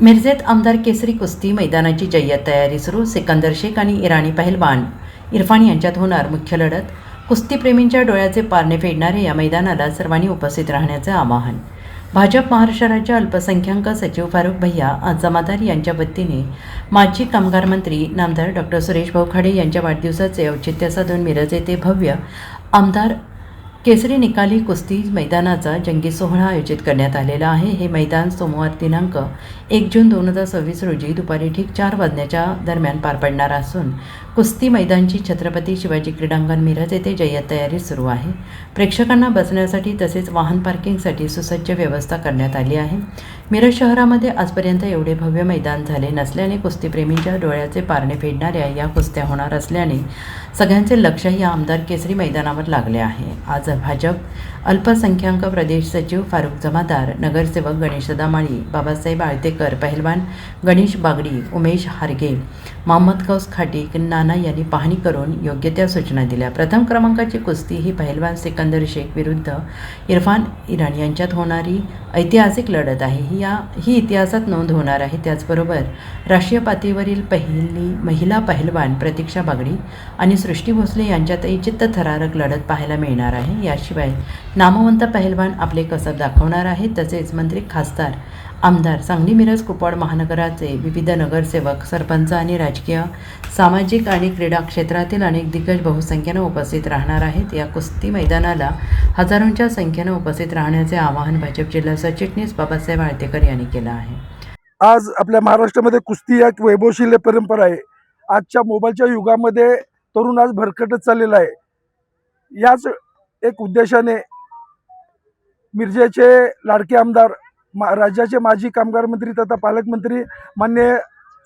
मिरजेत आमदार केसरी कुस्ती मैदानाची जय्यत तयारी सुरू. सिकंदर शेख आणि इराणी पहलवान इरफान यांच्यात होणार मुख्य लढत. कुस्तीप्रेमींच्या डोळ्याचे पारणे फेडणारे या मैदानाला सर्वांनी उपस्थित राहण्याचे आवाहन. भाजप महाराष्ट्र राज्य अल्पसंख्याक सचिव फारुख भैया जमादार यांच्या वतीने माजी कामगार मंत्री नामदार डॉक्टर सुरेश भाऊ खाडे यांच्या वाढदिवसाचे औचित्य साधून मिरज येथे भव्य आमदार केसरी निकाली कुस्ती मैदानाचा जंगी सोहळा आयोजित करण्यात आलेला आहे. हे मैदान सोमवार दिनांक 1 जून 2026 रोजी दुपारी ठीक 4 वाजण्याच्या दरम्यान पार पडणार असून कुस्ती मैदानची छत्रपती शिवाजी क्रीडांगण मिरज येथे जय्यत तयारी सुरू आहे. प्रेक्षकांना बसण्यासाठी तसेच वाहन पार्किंगसाठी सुसज्ज व्यवस्था करण्यात आली आहे. मिरज शहरामध्ये आजपर्यंत एवढे भव्य मैदान झाले नसल्याने कुस्तीप्रेमींच्या डोळ्याचे पारणे फेडणाऱ्या या कुस्त्या होणार असल्याने सगळ्यांचे लक्षही या आमदार केसरी मैदानावर लागले आहे. आज भाजप अल्पसंख्याक प्रदेश सचिव फारुख जमादार, नगरसेवक गणेश सदामाळी, बाबासाहेब आळतेकर, पहलवान गणेश बागडी, उमेश हारगे, मोहम्मद गौस खाटीक, नाना यांनी पाहणी करून योग्य त्या सूचना दिल्या. प्रथम क्रमांकाची कुस्ती ही पहलवान सिकंदर शेख विरुद्ध इरफान इराणी यांच्यात होणारी ऐतिहासिक लढत आहे. ही इतिहासात नोंद होणार आहे. त्याचबरोबर राष्ट्रीय पातळीवरील पहिली महिला पहलवान प्रतीक्षा बागडी आणि सृष्टी भोसले यांच्यातही चित्तथरारक लढत पाहायला मिळणार आहे. याशिवाय नामवंत पहलवान आपले कसब दाखवणार आहेत. तसेच मंत्री, खासदार, आमदार, सांगली, मिरज, कुपवाड महानगराचे विविध नगरसेवक, सरपंच आणि राजकीय, सामाजिक आणि क्रीडा क्षेत्रातील अनेक दिग्गज बहुसंख्येनं उपस्थित राहणार आहेत. या कुस्ती मैदानाला हजारोंच्या संख्येनं उपस्थित राहण्याचे आवाहन भाजप जिल्हा सरचिटणीस बाबासाहेब आळतेकर यांनी केलं आहे. आज आपल्या महाराष्ट्रामध्ये कुस्ती एक वैभवशील परंपरा आहे. आजच्या मोबाईलच्या युगामध्ये तरुण आज भरकटत चाललेला आहे. याच एक उद्देशाने मिरजेचे लाडके आमदार, राज्याचे माजी कामगार मंत्री तथा पालकमंत्री माननीय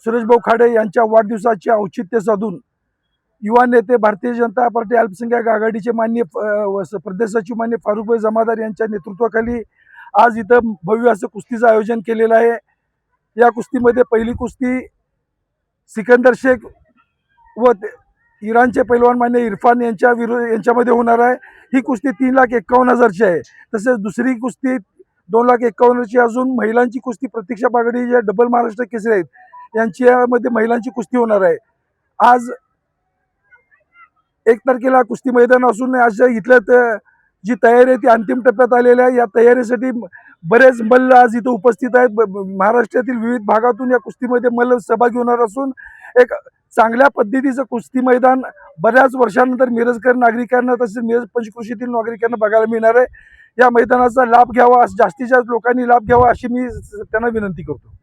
सुरेशभाऊ खाडे यांच्या वाढदिवसाचे औचित्य साधून युवा नेते, भारतीय जनता पार्टी अल्पसंख्याक आघाडीचे माननीय प्रदेश सचिव माननीय फारुखभाई जमादार यांच्या नेतृत्वाखाली आज इथं भव्य असं कुस्तीचं आयोजन केलेलं आहे. या कुस्तीमध्ये पहिली कुस्ती सिकंदर शेख व इराणचे पैलवान मान्य इरफान यांच्यामध्ये होणार आहे. ही कुस्ती 3,51,000ची आहे. तसेच दुसरी कुस्ती 2,51,000ची अजून महिलांची कुस्ती प्रतीक्षा बागडी ज्या डबल महाराष्ट्र केसरी आहेत यांच्यामध्ये महिलांची कुस्ती होणार आहे. आज 1 तारखेला कुस्ती मैदान असून आज इथल्या जी तयारी आहे ती अंतिम टप्प्यात आलेली आहे. या तयारीसाठी बरेच मल्ल आज इथं उपस्थित आहेत. महाराष्ट्रातील विविध भागातून या कुस्तीमध्ये मल्ल सहभागी होणार असून एक चांगल्या पद्धतीचं कुस्ती मैदान बऱ्याच वर्षानंतर मिरजकर नागरिकांना तसेच मिरज पंचक्रोशीतील नागरिकांना बघायला मिळणार आहे. या मैदानाचा लाभ घ्यावा, जास्तीत जास्त लोकांनी लाभ घ्यावा अशी मी त्यांना विनंती करतो.